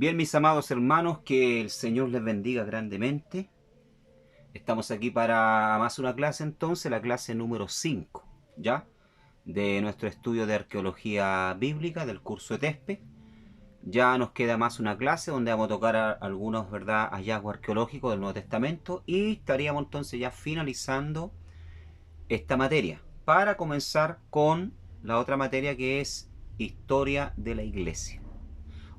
Bien, mis amados hermanos, que el Señor les bendiga grandemente. Estamos aquí para más una clase entonces, la clase número 5, ¿ya? De nuestro estudio de arqueología bíblica del curso de TESPE. Ya nos queda más una clase donde vamos a tocar algunos, ¿verdad?, hallazgos arqueológicos del Nuevo Testamento y estaríamos entonces ya finalizando esta materia para comenzar con la otra materia que es historia de la iglesia.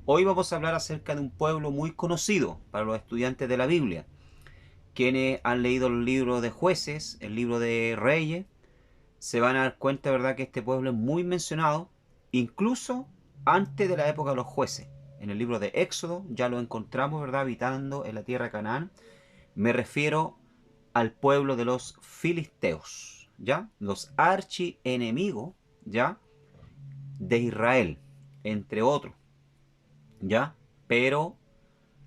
Hoy vamos a hablar acerca de un pueblo muy conocido para los estudiantes de la Biblia, quienes han leído el libro de Jueces, el libro de Reyes, se van a dar cuenta, ¿verdad?, que este pueblo es muy mencionado, incluso antes de la época de los jueces. En el libro de Éxodo ya lo encontramos, ¿verdad?, habitando en la tierra de Canaán. Me refiero al pueblo de los filisteos, ¿ya? Los archienemigos, ¿ya?, de Israel, entre otros, ¿ya? Pero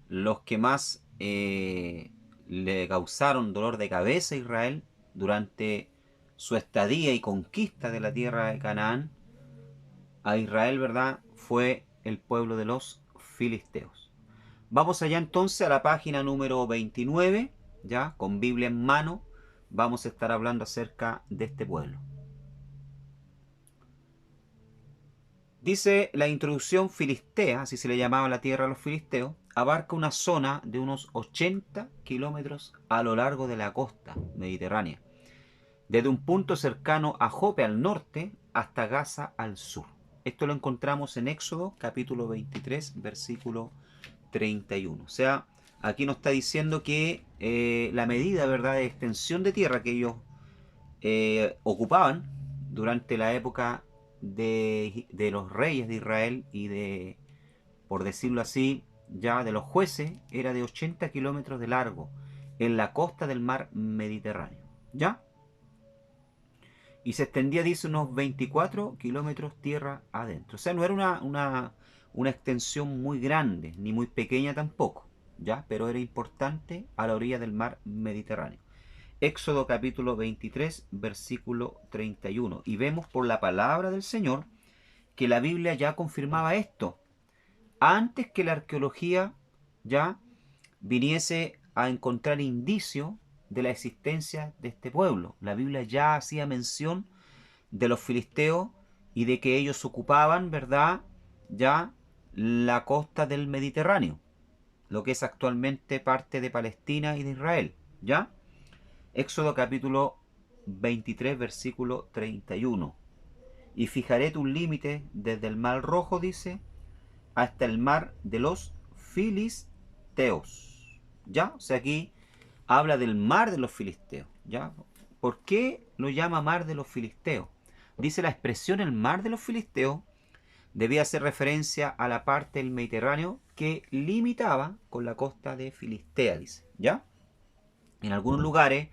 los que más le causaron dolor de cabeza a Israel durante su estadía y conquista de la tierra de Canaán, a Israel, ¿verdad?, fue el pueblo de los filisteos. Vamos allá entonces a la página número 29, ya, con Biblia en mano, vamos a estar hablando acerca de este pueblo. Dice la introducción: filistea, así se le llamaba la tierra a los filisteos, abarca una zona de unos 80 kilómetros a lo largo de la costa mediterránea, desde un punto cercano a Jope al norte hasta Gaza al sur. Esto lo encontramos en Éxodo capítulo 23, versículo 31. O sea, aquí nos está diciendo que la medida, ¿verdad?, de extensión de tierra que ellos ocupaban durante la época de los reyes de Israel y de, por decirlo así, ya de los jueces, era de 80 kilómetros de largo en la costa del mar Mediterráneo, ¿ya? Y se extendía, dice, unos 24 kilómetros tierra adentro. O sea, no era una extensión muy grande, ni muy pequeña tampoco, ¿ya? Pero era importante a la orilla del mar Mediterráneo. Éxodo capítulo 23, versículo 31. Y vemos por la palabra del Señor que la Biblia ya confirmaba esto, antes que la arqueología ya viniese a encontrar indicios de la existencia de este pueblo. La Biblia ya hacía mención de los filisteos y de que ellos ocupaban, ¿verdad?, ya la costa del Mediterráneo, lo que es actualmente parte de Palestina y de Israel, ¿ya? Éxodo capítulo 23, versículo 31. Y fijaré tus límites desde el mar Rojo, dice, hasta el mar de los filisteos. ¿Ya? O sea, aquí habla del mar de los filisteos. ¿Ya? ¿Por qué lo llama mar de los filisteos? Dice la expresión el mar de los filisteos debía hacer referencia a la parte del Mediterráneo que limitaba con la costa de Filistea, dice. ¿Ya? En algunos lugares,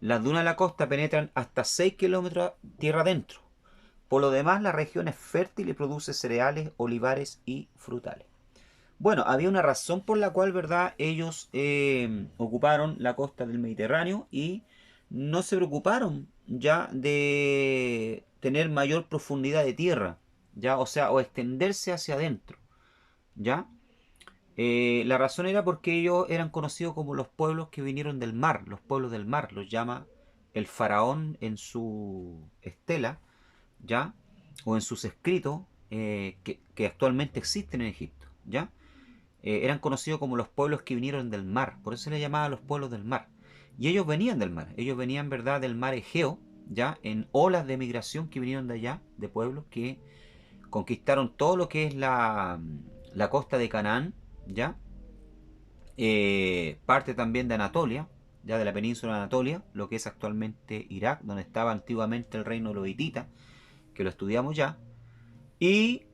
las dunas de la costa penetran hasta 6 kilómetros tierra adentro. Por lo demás, la región es fértil y produce cereales, olivares y frutales. Bueno, había una razón por la cual, ¿verdad?, ellos ocuparon la costa del Mediterráneo y no se preocuparon ya de tener mayor profundidad de tierra, ya, o sea, o extenderse hacia adentro, ya. La razón era porque ellos eran conocidos como los pueblos que vinieron del mar, los pueblos del mar, los llama el faraón en su estela, ¿ya? O en sus escritos que actualmente existen en Egipto, ¿ya? Eran conocidos como los pueblos que vinieron del mar, por eso se les llamaba los pueblos del mar. Y ellos venían del mar, ellos venían, ¿verdad?, del mar Egeo, ¿ya? En olas de migración que vinieron de allá, de pueblos que conquistaron todo lo que es la costa de Canaán, ¿ya? Parte también de Anatolia, ya de la península de Anatolia, lo que es actualmente Irak, donde estaba antiguamente el reino de los hititas, que lo estudiamos ya, y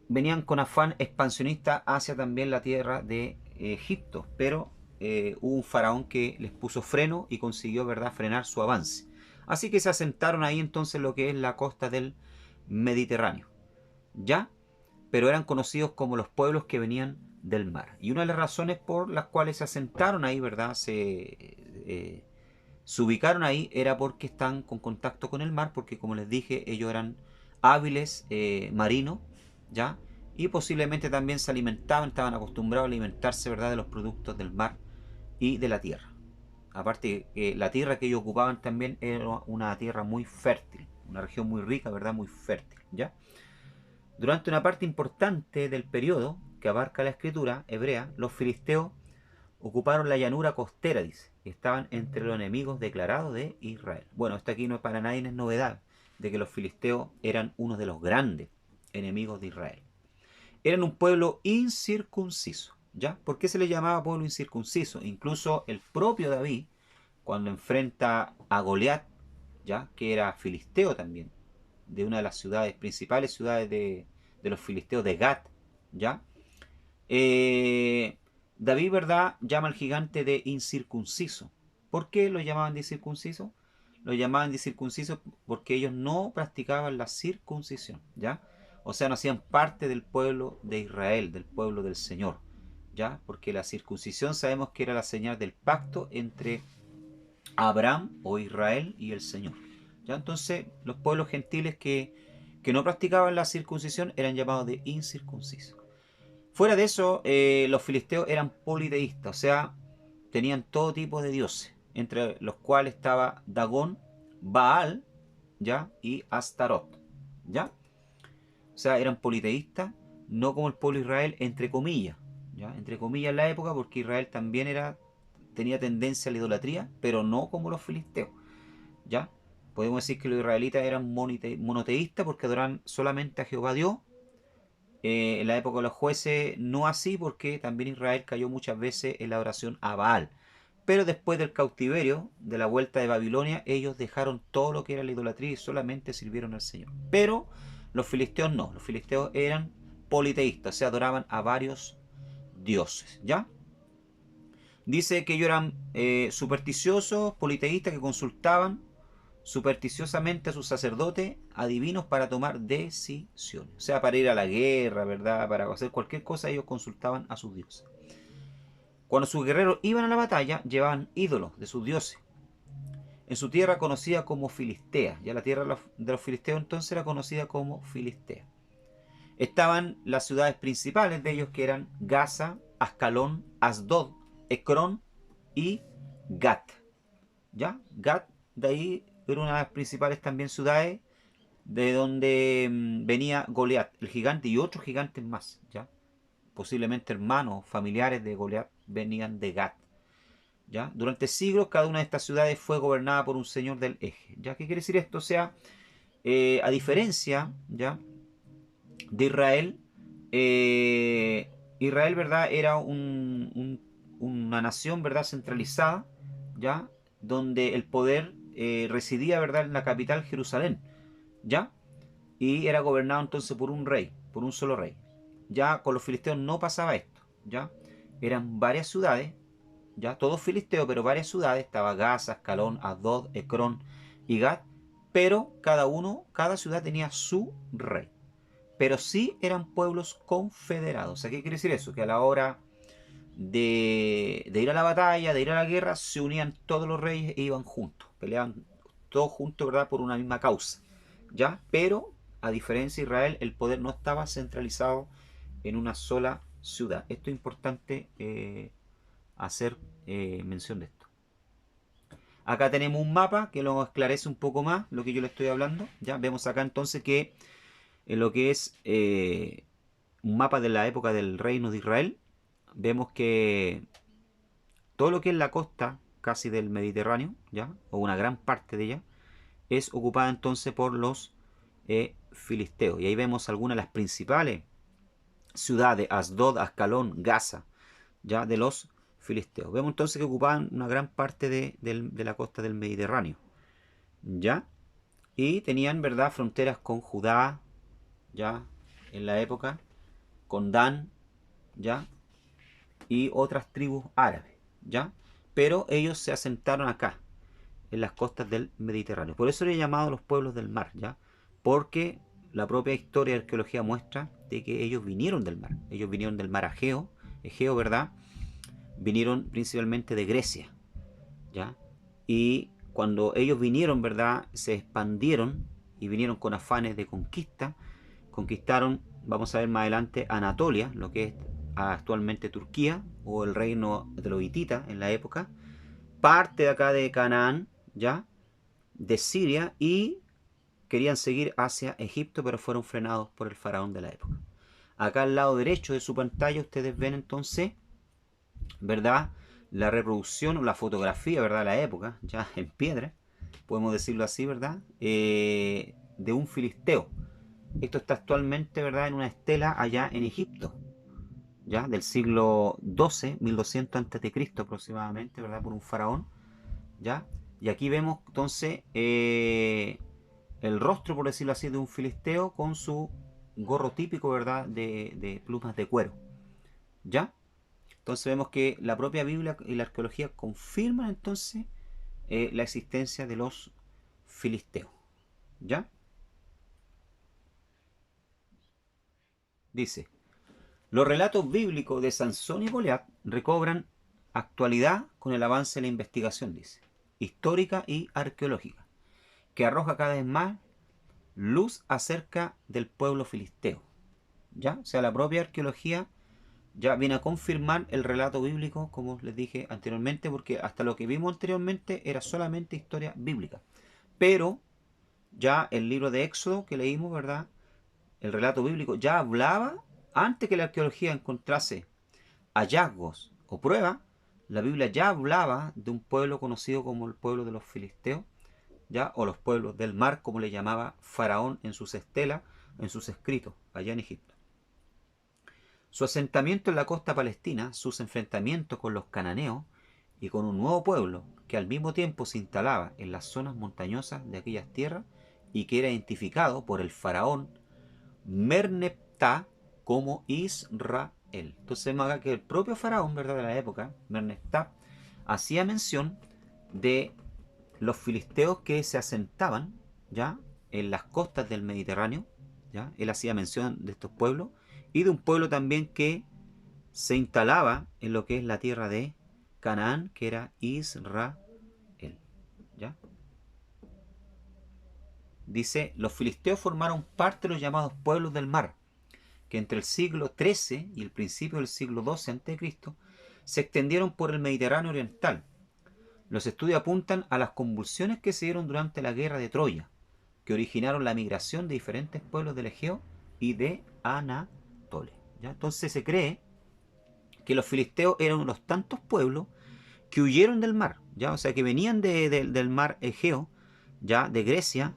venían con afán expansionista hacia también la tierra de Egipto, pero hubo un faraón que les puso freno y consiguió, ¿verdad?, frenar su avance. Así que se asentaron ahí entonces lo que es la costa del Mediterráneo, ¿ya? Pero eran conocidos como los pueblos que venían del mar. Y una de las razones por las cuales se asentaron ahí, ¿verdad?, se ubicaron ahí, era porque están con contacto con el mar, porque como les dije, ellos eran hábiles marinos, ¿ya? y posiblemente también se alimentaban, estaban acostumbrados a alimentarse, ¿verdad?, de los productos del mar y de la tierra. Aparte, la tierra que ellos ocupaban también era una tierra muy fértil, una región muy rica, ¿verdad?, muy fértil, ¿ya? Durante una parte importante del periodo que abarca la escritura hebrea, los filisteos ocuparon la llanura costera, dice, y estaban entre los enemigos declarados de Israel. Bueno, esto aquí no es para nadie, no es novedad, de que los filisteos eran uno de los grandes enemigos de Israel. Eran un pueblo incircunciso, ¿ya? ¿Por qué se le llamaba pueblo incircunciso? Incluso el propio David, cuando enfrenta a Goliat, ¿ya?, que era filisteo también, de una de las ciudades, principales ciudades de los filisteos, de Gat, ¿ya? David, ¿verdad?, llama al gigante de incircunciso. ¿Por qué lo llamaban de incircunciso? Lo llamaban de incircunciso porque ellos no practicaban la circuncisión, ¿ya? O sea, no hacían parte del pueblo de Israel, del pueblo del Señor, ¿ya? Porque la circuncisión sabemos que era la señal del pacto entre Abraham o Israel y el Señor, ¿ya? Entonces, los pueblos gentiles que no practicaban la circuncisión eran llamados de incircuncisos. Fuera de eso, los filisteos eran politeístas, o sea, tenían todo tipo de dioses, entre los cuales estaba Dagón, Baal, ¿ya?, y Astarot, ¿ya? O sea, eran politeístas, no como el pueblo de Israel, entre comillas, ¿ya? Entre comillas en la época, porque Israel también tenía tendencia a la idolatría, pero no como los filisteos, ¿ya? Podemos decir que los israelitas eran monoteístas porque adoraban solamente a Jehová Dios. En la época de los jueces no así, porque también Israel cayó muchas veces en la oración a Baal. Pero después del cautiverio, de la vuelta de Babilonia, ellos dejaron todo lo que era la idolatría y solamente sirvieron al Señor. Pero los filisteos no, los filisteos eran politeístas, se adoraban a varios dioses, ¿ya? Dice que ellos eran supersticiosos, politeístas, que consultaban supersticiosamente a sus sacerdotes adivinos para tomar decisiones. O sea, para ir a la guerra, ¿verdad?, para hacer cualquier cosa, ellos consultaban a sus dioses. Cuando sus guerreros iban a la batalla, llevaban ídolos de sus dioses. En su tierra conocida como Filistea, ya la tierra de los filisteos entonces era conocida como Filistea. Estaban las ciudades principales de ellos, que eran Gaza, Ascalón, Asdod, Ecrón y Gat. ¿Ya? Gat, de ahí era una de las principales también ciudades de donde venía Goliat, el gigante, y otros gigantes más, ¿ya? Posiblemente hermanos, familiares de Goliat venían de Gat, ¿ya? Durante siglos cada una de estas ciudades fue gobernada por un señor del eje, ¿ya? ¿Qué quiere decir esto? O sea, a diferencia, ¿ya?, de Israel, Israel, ¿verdad?, era una nación, ¿verdad?, centralizada, ¿ya?, donde el poder residía, ¿verdad?, en la capital, Jerusalén, ¿ya? Y era gobernado entonces por un rey, por un solo rey. Ya con los filisteos no pasaba esto, ¿ya? Eran varias ciudades, ya todos filisteos, pero varias ciudades, estaba Gaza, Ascalón, Asdod, Ecrón y Gat, pero cada ciudad tenía su rey. Pero sí eran pueblos confederados. O sea, ¿qué quiere decir eso? Que a la hora de ir a la batalla, de ir a la guerra, se unían todos los reyes e iban juntos, peleaban todos juntos, ¿verdad?, por una misma causa, ¿ya? Pero, a diferencia de Israel, el poder no estaba centralizado en una sola ciudad. Esto es importante hacer mención de esto. Acá tenemos un mapa que lo esclarece un poco más lo que yo le estoy hablando. Ya vemos acá entonces que en lo que es un mapa de la época del reino de Israel, vemos que todo lo que es la costa casi del Mediterráneo, ya, o una gran parte de ella, es ocupada entonces por los filisteos. Y ahí vemos algunas de las principales ciudades, Asdod, Ascalón, Gaza, ya, de los filisteos. Vemos entonces que ocupaban una gran parte de la costa del Mediterráneo, ya, y tenían, ¿verdad?, fronteras con Judá, ya, en la época, con Dan, ya, y otras tribus árabes, ya, pero ellos se asentaron acá, en las costas del Mediterráneo. Por eso le he llamado los pueblos del mar, ya, porque la propia historia y arqueología muestra de que ellos vinieron del mar Egeo, ¿verdad? Vinieron principalmente de Grecia, ¿ya? Y cuando ellos vinieron, ¿verdad?, se expandieron y vinieron con afanes de conquista, conquistaron vamos a ver más adelante Anatolia, lo que es actualmente Turquía, o el reino de los hititas en la época, parte de acá de Canaán, ya, de Siria, y querían seguir hacia Egipto, pero fueron frenados por el faraón de la época. Acá al lado derecho de su pantalla ustedes ven entonces, ¿verdad?, la reproducción o la fotografía, ¿verdad?, de la época, ya en piedra, podemos decirlo así, ¿verdad?, de un filisteo. Esto está actualmente, ¿verdad?, en una estela allá en Egipto, ya del siglo XII, 1200 a.C. aproximadamente, ¿verdad?, por un faraón, ya. Y aquí vemos entonces el rostro, por decirlo así, de un filisteo con su gorro típico, ¿verdad?, de plumas de cuero, ya. Entonces vemos que la propia Biblia y la arqueología confirman entonces la existencia de los filisteos, ¿ya? Dice, los relatos bíblicos de Sansón y Goliat recobran actualidad con el avance de la investigación, dice, histórica y arqueológica, que arroja cada vez más luz acerca del pueblo filisteo, ¿ya? O sea, la propia arqueología ya viene a confirmar el relato bíblico, como les dije anteriormente, porque hasta lo que vimos anteriormente era solamente historia bíblica. Pero ya el libro de Éxodo que leímos, ¿verdad?, el relato bíblico ya hablaba, antes que la arqueología encontrase hallazgos o pruebas, la Biblia ya hablaba de un pueblo conocido como el pueblo de los filisteos, ya, o los pueblos del mar, como le llamaba Faraón en sus estelas, en sus escritos, allá en Egipto. Su asentamiento en la costa palestina, sus enfrentamientos con los cananeos y con un nuevo pueblo que al mismo tiempo se instalaba en las zonas montañosas de aquellas tierras y que era identificado por el faraón Merneptah como Israel. Entonces vemos acá que el propio faraón, ¿verdad?, de la época, Merneptah, hacía mención de los filisteos que se asentaban, ¿ya?, en las costas del Mediterráneo, ¿ya? Él hacía mención de estos pueblos y de un pueblo también que se instalaba en lo que es la tierra de Canaán, que era Israel, ¿ya? Dice, los filisteos formaron parte de los llamados pueblos del mar, que entre el siglo XIII y el principio del siglo XII a.C. se extendieron por el Mediterráneo oriental. Los estudios apuntan a las convulsiones que se dieron durante la guerra de Troya, que originaron la migración de diferentes pueblos del Egeo y de Anatolia, ¿ya? Entonces se cree que los filisteos eran unos tantos pueblos que huyeron del mar, ¿ya? O sea, que venían del mar Egeo, ya, de Grecia,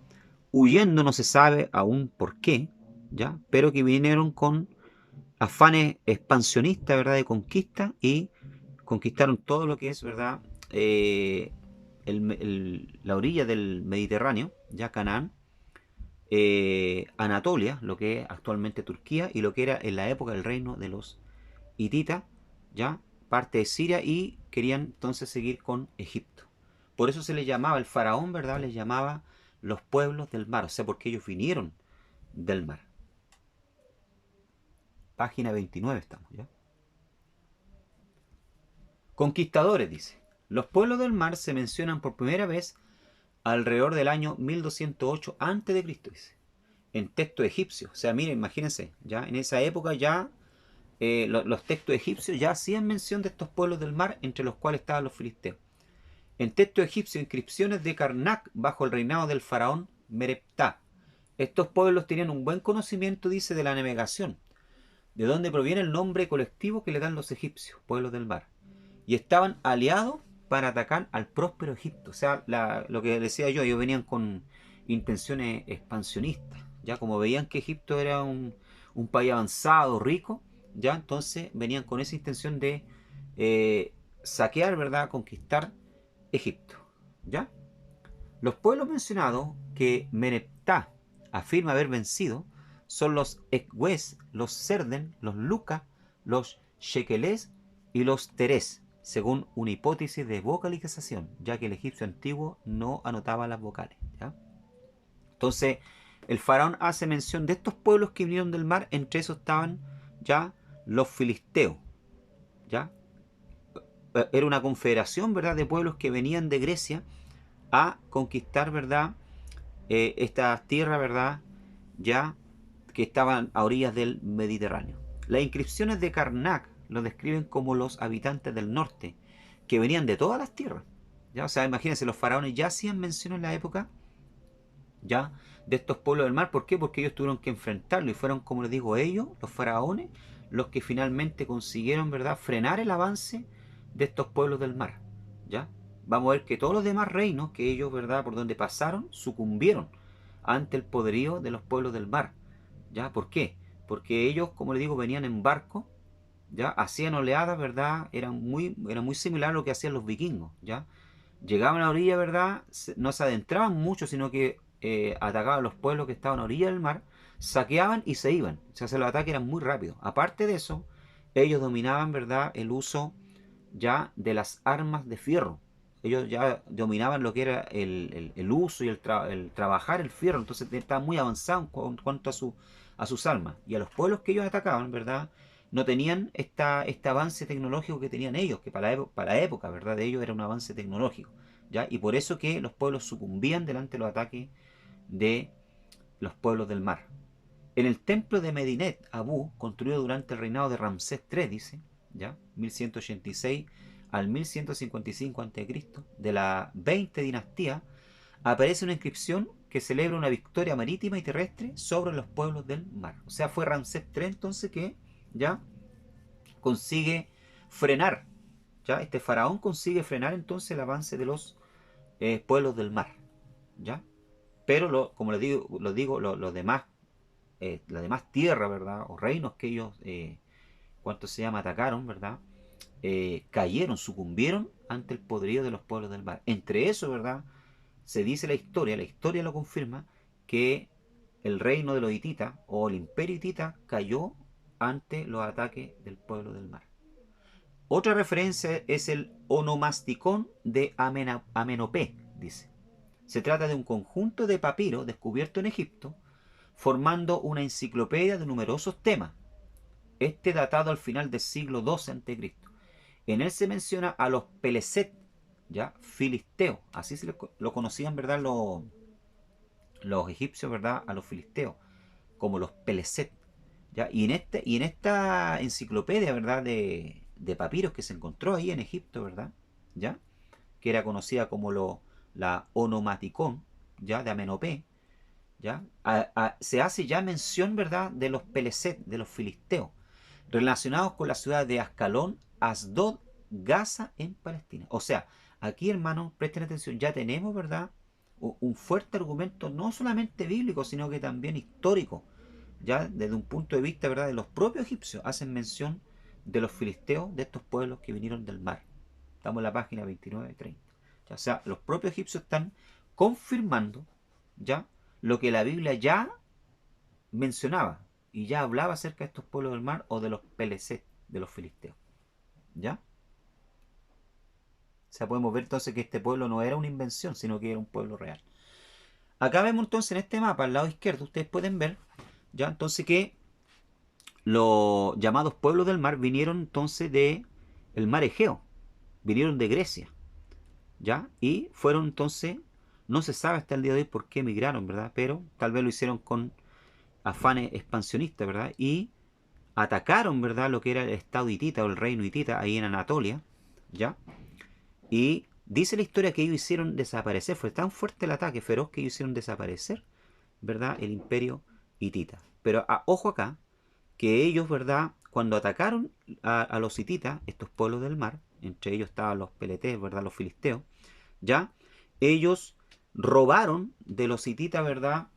huyendo, no se sabe aún por qué, ¿ya?, pero que vinieron con afanes expansionistas, ¿verdad?, de conquista, y conquistaron todo lo que es, ¿verdad?, la orilla del Mediterráneo, ya Canaán, Anatolia, lo que es actualmente Turquía, y lo que era en la época el reino de los hititas, ya parte de Siria, y querían entonces seguir con Egipto. Por eso se les llamaba, el faraón, ¿verdad?, les llamaba los pueblos del mar, o sea, porque ellos vinieron del mar. Página 29 estamos, ¿ya? Conquistadores, dice. Los pueblos del mar se mencionan por primera vez alrededor del año 1208 a.C., dice, en textos egipcios. O sea, miren, imagínense, ya en esa época ya los textos egipcios ya hacían mención de estos pueblos del mar, entre los cuales estaban los filisteos. En textos egipcios, inscripciones de Karnak bajo el reinado del faraón Mereptah. Estos pueblos tenían un buen conocimiento, dice, de la navegación, de donde proviene el nombre colectivo que le dan los egipcios, pueblos del mar, y estaban aliados para atacar al próspero Egipto. O sea, lo que decía yo, ellos venían con intenciones expansionistas, ya como veían que Egipto era un país avanzado, rico, ya entonces venían con esa intención de saquear, ¿verdad?, conquistar Egipto, ¿ya? Los pueblos mencionados que Meneptah afirma haber vencido son los Ekwes, los Serden, los Lucas, los Shekelés y los Terés, según una hipótesis de vocalización, ya que el egipcio antiguo no anotaba las vocales, ¿ya? Entonces, el faraón hace mención de estos pueblos que vinieron del mar, entre esos estaban ya los filisteos, ¿ya? Era una confederación, ¿verdad?, de pueblos que venían de Grecia a conquistar, ¿verdad?, estas tierras, ¿verdad?, ya que estaban a orillas del Mediterráneo. Las inscripciones de Karnak lo describen como los habitantes del norte, que venían de todas las tierras. ¿Ya? O sea, imagínense, los faraones ya hacían mención en la época ya de estos pueblos del mar. ¿Por qué? Porque ellos tuvieron que enfrentarlo y fueron, como les digo, ellos, los faraones, los que finalmente consiguieron, ¿verdad?, frenar el avance de estos pueblos del mar. ¿Ya? Vamos a ver que todos los demás reinos que ellos, ¿verdad?, por donde pasaron, sucumbieron ante el poderío de los pueblos del mar. ¿Ya? ¿Por qué? Porque ellos, como les digo, venían en barco, ¿ya? Hacían oleadas, ¿verdad? Era muy similar a lo que hacían los vikingos, ¿ya? Llegaban a la orilla, ¿verdad? No se adentraban mucho, sino que atacaban a los pueblos que estaban a orilla del mar, saqueaban y se iban. O sea, los ataques eran muy rápidos. Aparte de eso, ellos dominaban, ¿verdad?, el uso ya de las armas de fierro. Ellos ya dominaban lo que era el uso y el trabajar el fierro. Entonces estaban muy avanzados en cuanto a sus armas. Y a los pueblos que ellos atacaban, ¿verdad?, no tenían este avance tecnológico que tenían ellos, que para la época, ¿verdad?, de ellos era un avance tecnológico. ¿Ya? Y por eso que los pueblos sucumbían delante de los ataques de los pueblos del mar. En el templo de Medinet Abu, construido durante el reinado de Ramsés III, dice, ¿ya?, 1186 al 1155 a.C., de la 20 dinastía, aparece una inscripción que celebra una victoria marítima y terrestre sobre los pueblos del mar. O sea, fue Ramsés III entonces que ya consigue frenar, ya este faraón consigue frenar entonces el avance de los pueblos del mar, ya. Pero como les digo, los demás, la demás tierra, ¿verdad?, o reinos que ellos, ¿cuánto se llama?, atacaron, ¿verdad?, cayeron, sucumbieron ante el poderío de los pueblos del mar. Entre eso, ¿verdad?, se dice la historia lo confirma, que el reino de los hititas o el imperio hitita cayó ante los ataques del pueblo del mar. Otra referencia es el onomasticón de Amenhotep, dice. Se trata de un conjunto de papiros descubierto en Egipto, formando una enciclopedia de numerosos temas. Este datado al final del siglo XII a.C. En él se menciona a los Peleset, ya, filisteos, así se lo conocían, ¿verdad?, los egipcios, ¿verdad?, a los filisteos, como los Peleset, ¿ya? Y en esta enciclopedia, ¿verdad?, de papiros que se encontró ahí en Egipto, ¿verdad?, ¿ya?, que era conocida como la Onomaticón, ¿ya?, de Amenhotep, ¿ya?, se hace ya mención, ¿verdad?, de los Peleset, de los filisteos, relacionados con la ciudad de Ascalón, Asdod, Gaza en Palestina. O sea, aquí, hermanos, presten atención, ya tenemos, ¿verdad?, un fuerte argumento no solamente bíblico, sino que también histórico. Ya desde un punto de vista, ¿verdad?, de los propios egipcios hacen mención de los filisteos, de estos pueblos que vinieron del mar. Estamos en la página 29-30. O sea, los propios egipcios están confirmando ya lo que la Biblia ya mencionaba y ya hablaba acerca de estos pueblos del mar o de los Peleset, de los filisteos. ¿Ya? O sea, podemos ver entonces que este pueblo no era una invención, sino que era un pueblo real. Acá vemos entonces en este mapa, al lado izquierdo, ustedes pueden ver, ya, entonces que los llamados pueblos del mar vinieron entonces de el mar Egeo, vinieron de Grecia, ¿ya? Y fueron entonces, no se sabe hasta el día de hoy por qué emigraron, ¿verdad? Pero tal vez lo hicieron con afanes expansionistas, ¿verdad? Y atacaron, ¿verdad?, lo que era el estado hitita o el reino hitita ahí en Anatolia, ¿ya? Y dice la historia que ellos hicieron desaparecer, fue tan fuerte el ataque feroz que ellos hicieron desaparecer, ¿verdad?, el imperio hitita. Pero ojo acá, que ellos, ¿verdad?, cuando atacaron a los hititas, estos pueblos del mar, entre ellos estaban los peletés, ¿verdad?, los filisteos, ¿ya? Ellos robaron de los hititas, ¿verdad?,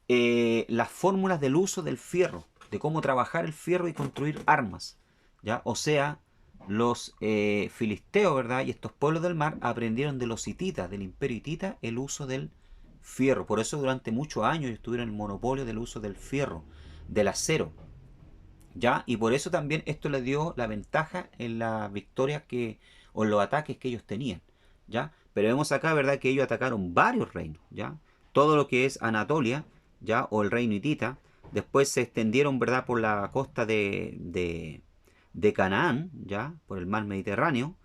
las fórmulas del uso del fierro, de cómo trabajar el fierro y construir armas, ¿ya? O sea, los filisteos, ¿verdad?, y estos pueblos del mar aprendieron de los hititas, del imperio hitita, el uso del fierro. Por eso durante muchos años ellos tuvieron el monopolio del uso del fierro, del acero, ¿ya? Y por eso también esto les dio la ventaja en las victorias o en los ataques que ellos tenían, ¿ya? Pero vemos acá, ¿verdad?, que ellos atacaron varios reinos, ¿ya? Todo lo que es Anatolia, ¿ya?, o el reino hitita. Después se extendieron, ¿verdad?, por la costa de Canaán, ¿ya?, por el mar Mediterráneo.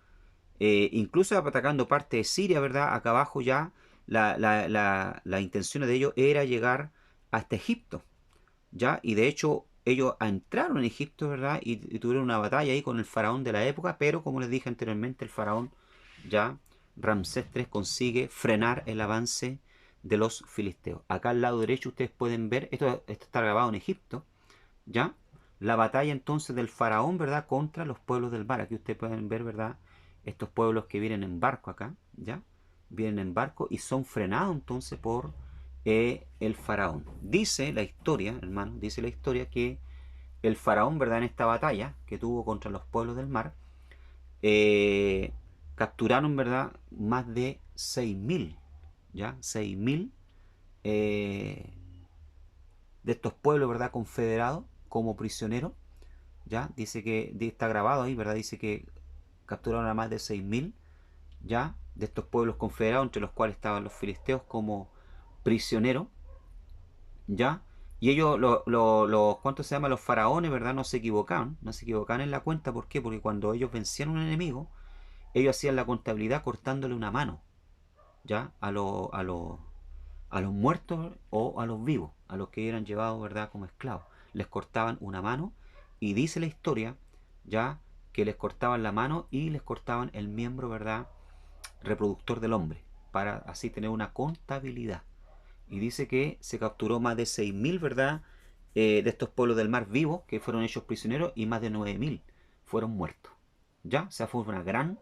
Incluso atacando parte de Siria, ¿verdad? Acá abajo ya la intención de ellos era llegar hasta Egipto, ¿ya? Y de hecho ellos entraron en Egipto, ¿verdad? Y tuvieron una batalla ahí con el faraón de la época, pero como les dije anteriormente, el faraón ya, Ramsés III, consigue frenar el avance de los filisteos. Acá al lado derecho ustedes pueden ver, esto está grabado en Egipto, ¿ya? La batalla entonces del faraón, ¿verdad? Contra los pueblos del mar. Aquí ustedes pueden ver, ¿verdad? Estos pueblos que vienen en barco acá, ¿ya? Vienen en barco y son frenados entonces por el faraón. Dice la historia, hermano, dice la historia que el faraón, ¿verdad? En esta batalla que tuvo contra los pueblos del mar, eh, capturaron, ¿verdad? Más de 6.000, ¿ya? 6.000 eh, de estos pueblos, ¿verdad? Confederados como prisioneros, ¿ya? Dice que, está grabado ahí, ¿verdad? Dice que capturaron a más de 6.000, ¿ya? De estos pueblos confederados, entre los cuales estaban los filisteos como prisioneros, ¿ya? Y ellos, ¿cuánto se llama? Los faraones, ¿verdad? No se equivocaban en la cuenta. ¿Por qué? Porque cuando ellos vencían a un enemigo, ellos hacían la contabilidad cortándole una mano, ¿ya? A los muertos o a los vivos, a los que eran llevados, ¿verdad? Como esclavos. Les cortaban una mano y dice la historia, ¿ya? Que les cortaban la mano y les cortaban el miembro, ¿verdad? Reproductor del hombre, para así tener una contabilidad. Y dice que se capturó más de 6.000, ¿verdad? De estos pueblos del mar vivos que fueron hechos prisioneros y más de 9.000 fueron muertos. ¿Ya? O sea, fue una gran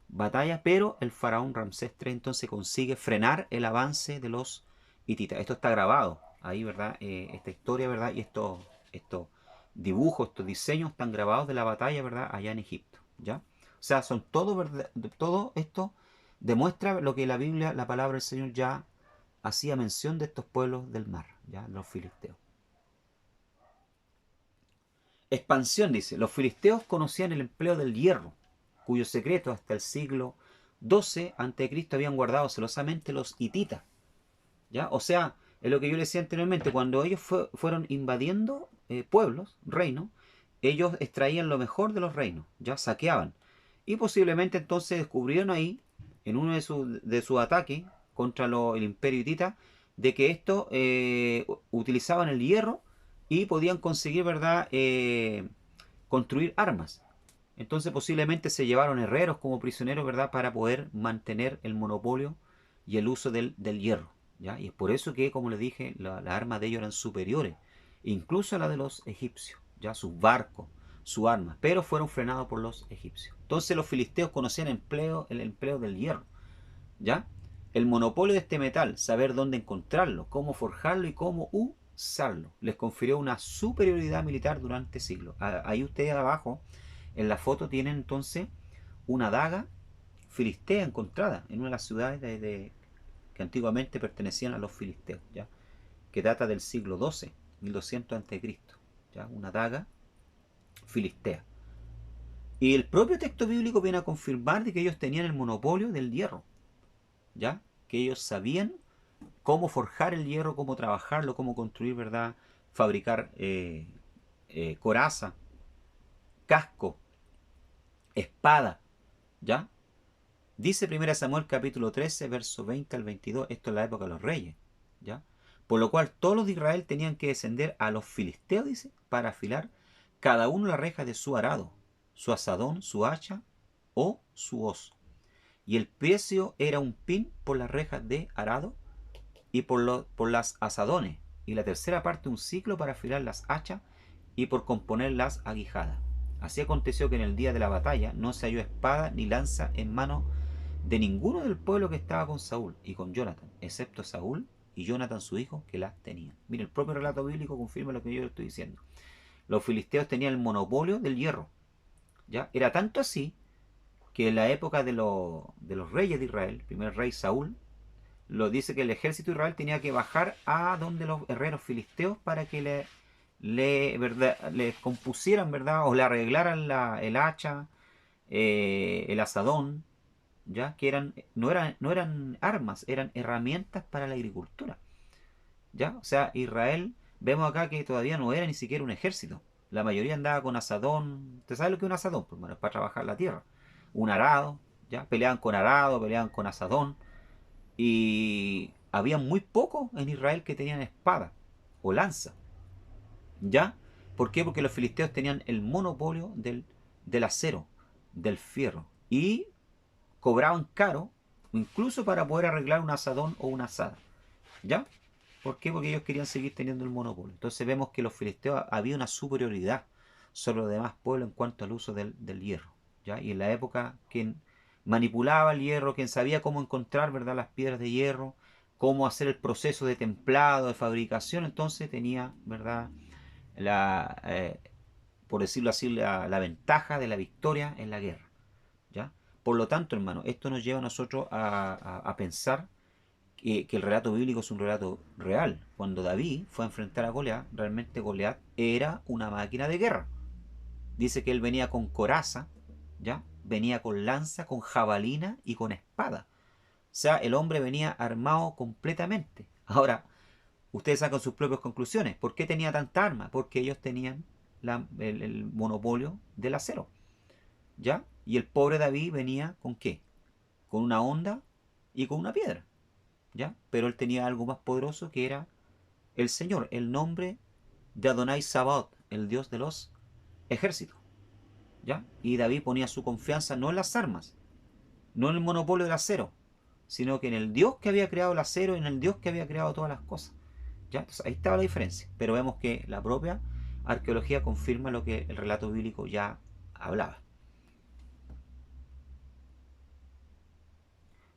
batalla, pero el faraón Ramsés III entonces consigue frenar el avance de los hititas. Esto está grabado ahí, ¿verdad? Esta historia, ¿verdad? Y estos dibujos, estos diseños están grabados de la batalla, ¿verdad? Allá en Egipto, ¿ya? O sea, son todo, ¿verdad? Todo esto demuestra lo que la Biblia, la palabra del Señor ya hacía mención de estos pueblos del mar, ¿ya? Los filisteos. Expansión dice, los filisteos conocían el empleo del hierro, cuyo secreto hasta el siglo XII a.C. habían guardado celosamente los hititas, ¿ya? O sea, es lo que yo les decía anteriormente, cuando ellos fueron invadiendo pueblos, reinos, ellos extraían lo mejor de los reinos, ya saqueaban. Y posiblemente entonces descubrieron ahí, en uno de sus ataques contra el imperio hitita, de que estos utilizaban el hierro y podían conseguir, ¿verdad?, construir armas. Entonces posiblemente se llevaron herreros como prisioneros, ¿verdad?, para poder mantener el monopolio y el uso del hierro, ¿ya? Y es por eso que, como les dije, las armas de ellos eran superiores, incluso a las de los egipcios, ¿ya? Sus barcos, sus armas, pero fueron frenados por los egipcios. Entonces los filisteos conocían el empleo del hierro, ¿ya? El monopolio de este metal, saber dónde encontrarlo, cómo forjarlo y cómo usarlo, les confirió una superioridad militar durante siglos. Ahí ustedes abajo, en la foto, tienen entonces una daga filistea encontrada en una de las ciudades que antiguamente pertenecían a los filisteos, ¿ya? Que data del siglo XII, 1200 a.C., ¿ya? Una daga filistea. Y el propio texto bíblico viene a confirmar de que ellos tenían el monopolio del hierro, ¿ya? Que ellos sabían cómo forjar el hierro, cómo trabajarlo, cómo construir, ¿verdad? Fabricar coraza, casco, espada, ¿ya? Dice 1 Samuel capítulo 13, verso 20 al 22, esto es la época de los reyes, ¿ya? Por lo cual todos los de Israel tenían que descender a los filisteos, dice, para afilar cada uno la reja de su arado, su asadón, su hacha o su hoz. Y el precio era un pin por las rejas de arado y por las asadones, y la tercera parte un ciclo para afilar las hachas y por componer las aguijadas. Así aconteció que en el día de la batalla no se halló espada ni lanza en mano de ninguno del pueblo que estaba con Saúl y con Jonathan, excepto Saúl y Jonathan su hijo, que las tenían. Mire, el propio relato bíblico confirma lo que yo estoy diciendo. Los filisteos tenían el monopolio del hierro, ¿ya? Era tanto así que en la época de los reyes de Israel, el primer rey Saúl, lo dice que el ejército de Israel tenía que bajar a donde los herreros filisteos para que le compusieran, ¿verdad? O le arreglaran el hacha, el asadón, ya que no eran armas, eran herramientas para la agricultura, ya. O sea, Israel, vemos acá que todavía no era ni siquiera un ejército. La mayoría andaba con asadón. ¿Usted sabe lo que es un asadón? Pues bueno, es para trabajar la tierra. Un arado, ya, peleaban con arado, peleaban con asadón. Y había muy pocos en Israel que tenían espada o lanza. ¿Ya? ¿Por qué? Porque los filisteos tenían el monopolio del acero, del fierro. Y cobraban caro, incluso para poder arreglar un asadón o una asada. ¿Ya? ¿Por qué? Porque ellos querían seguir teniendo el monopolio. Entonces vemos que los filisteos había una superioridad sobre los demás pueblos en cuanto al uso del hierro. ¿Ya? Y en la época, quien manipulaba el hierro, quien sabía cómo encontrar, ¿verdad?, las piedras de hierro, cómo hacer el proceso de templado, de fabricación, entonces tenía, ¿verdad?, la, por decirlo así, la ventaja de la victoria en la guerra. ¿Ya? Por lo tanto, hermano, esto nos lleva a nosotros a pensar que el relato bíblico es un relato real. Cuando David fue a enfrentar a Goliat, realmente Goliat era una máquina de guerra. Dice que él venía con coraza, ¿ya? Venía con lanza, con jabalina y con espada. O sea, el hombre venía armado completamente. Ahora, ustedes sacan sus propias conclusiones. ¿Por qué tenía tanta arma? Porque ellos tenían el monopolio del acero, ¿ya? Y el pobre David venía ¿con qué? Con una honda y con una piedra, ¿ya? Pero él tenía algo más poderoso que era el Señor, el nombre de Adonai Sabaoth, el Dios de los ejércitos, ¿ya? Y David ponía su confianza no en las armas, no en el monopolio del acero, sino que en el Dios que había creado el acero, en el Dios que había creado todas las cosas, ¿ya? Entonces ahí estaba la diferencia. Pero vemos que la propia arqueología confirma lo que el relato bíblico ya hablaba.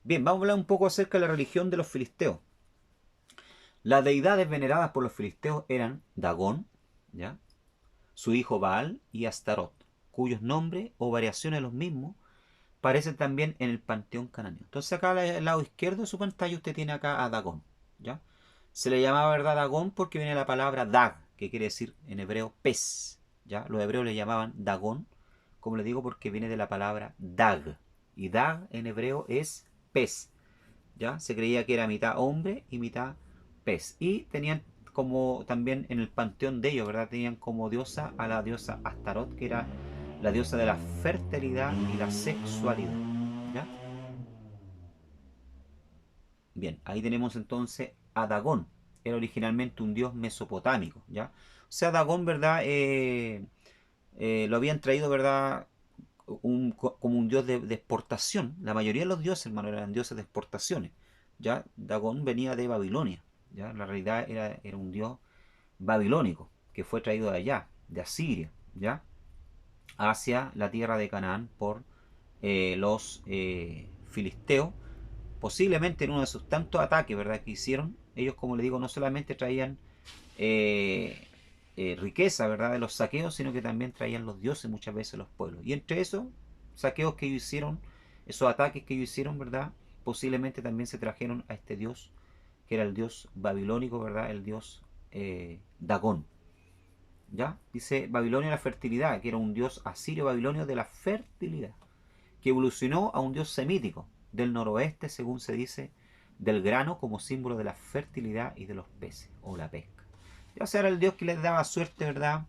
Bien, vamos a hablar un poco acerca de la religión de los filisteos. Las deidades veneradas por los filisteos eran Dagón, ¿ya?, su hijo Baal y Astarot, cuyos nombres o variaciones de los mismos aparecen también en el panteón cananeo. Entonces acá al lado izquierdo de su pantalla usted tiene acá a Dagón, ¿ya? Se le llamaba, ¿verdad?, Dagón porque viene la palabra Dag, que quiere decir en hebreo pez, ¿ya? Los hebreos le llamaban Dagón, como le digo, porque viene de la palabra Dag, y Dag en hebreo es pez, ¿ya? Se creía que era mitad hombre y mitad pez. Y tenían como también en el panteón de ellos, ¿verdad? Tenían como diosa a la diosa Astarot, que era la diosa de la fertilidad y la sexualidad, ¿ya? Bien, ahí tenemos entonces a Dagón. Era originalmente un dios mesopotámico, ¿ya? O sea, Dagón, ¿verdad? Lo habían traído, ¿verdad?, como un dios de exportación. La mayoría de los dioses, hermano, eran dioses de exportaciones. Ya Dagón venía de Babilonia. Ya la realidad era un dios babilónico que fue traído de allá, de Asiria, ya hacia la tierra de Canaán por los filisteos. Posiblemente en uno de sus tantos ataques, ¿verdad?, que hicieron. Ellos, como le digo, no solamente traían eh, riqueza, ¿verdad?, de los saqueos, sino que también traían los dioses muchas veces los pueblos. Y entre esos saqueos que ellos hicieron, esos ataques que ellos hicieron, ¿verdad?, posiblemente también se trajeron a este dios, que era el dios babilónico, ¿verdad?, el dios Dagón. ¿Ya? Dice Babilonia la fertilidad, que era un dios asirio-babilonio de la fertilidad, que evolucionó a un dios semítico del noroeste, según se dice, del grano como símbolo de la fertilidad y de los peces, o la pesca. Ya sea, era el dios que les daba suerte, ¿verdad?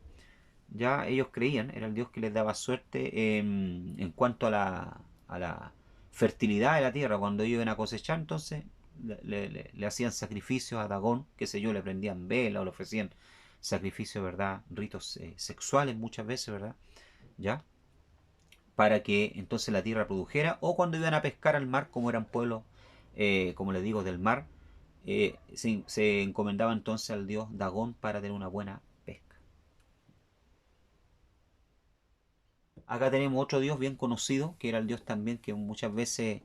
Ya ellos creían, era el dios que les daba suerte en cuanto a la fertilidad de la tierra. Cuando ellos iban a cosechar, entonces le hacían sacrificios a Dagón, qué sé yo, le prendían vela o le ofrecían sacrificios, ¿verdad? Ritos sexuales muchas veces, ¿verdad? ¿Ya? Para que entonces la tierra produjera, o cuando iban a pescar al mar, como eran pueblos, como les digo, del mar, se encomendaba entonces al dios Dagón para tener una buena pesca. Acá tenemos otro dios bien conocido, que era el dios también que muchas veces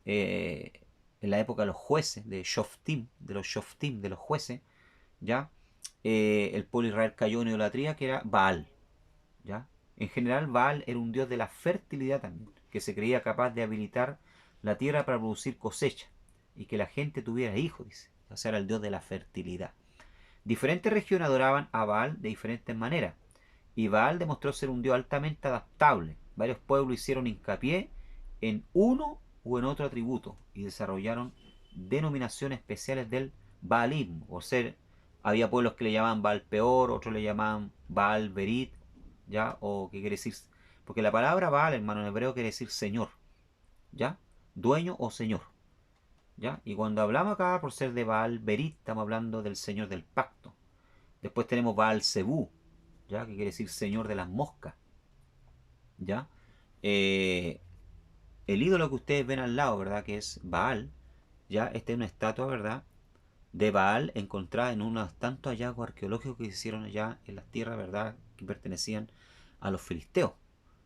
eh, en la época de los jueces, de los Shoftim, de los jueces, ¿ya? El pueblo de Israel cayó en idolatría, que era Baal, ¿ya? En general, Baal era un dios de la fertilidad también, que se creía capaz de habilitar la tierra para producir cosecha y que la gente tuviera hijos, dice. O sea, era el dios de la fertilidad. Diferentes regiones adoraban a Baal de diferentes maneras, y Baal demostró ser un dios altamente adaptable. Varios pueblos hicieron hincapié en uno o en otro atributo y desarrollaron denominaciones especiales del Baalismo. O sea, había pueblos que le llamaban Baal Peor, otros le llamaban Baal Berit, ¿ya? O qué quiere decir, porque la palabra Baal, hermano, en hebreo quiere decir señor, ¿ya? Dueño o señor, ¿ya? Y cuando hablamos acá por ser de Baal Berit, estamos hablando del señor del pacto, Después tenemos Baal Zebú, ¿ya? Que quiere decir señor de las moscas, ¿ya? Eh, el ídolo que ustedes ven al lado, ¿verdad? Que es Baal, ¿ya? Esta es una estatua, ¿verdad? De Baal encontrada en unos tantos hallazgos arqueológicos que se hicieron allá en las tierras, ¿verdad? Que pertenecían a los filisteos.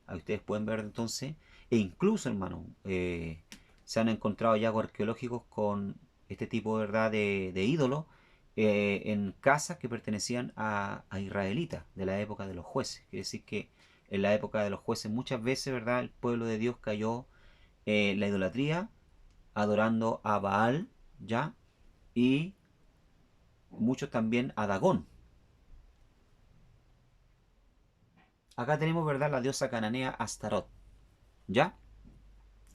Ahí ustedes pueden ver entonces, e incluso, hermano, se han encontrado hallazgos arqueológicos con este tipo, ¿verdad? De ídolos en casas que pertenecían a israelitas de la época de los jueces. Quiere decir que en la época de los jueces muchas veces, ¿verdad? El pueblo de Dios cayó en la idolatría, adorando a Baal, ¿ya? Y muchos también a Dagón. Acá tenemos, ¿verdad? La diosa cananea Astarot, ¿ya?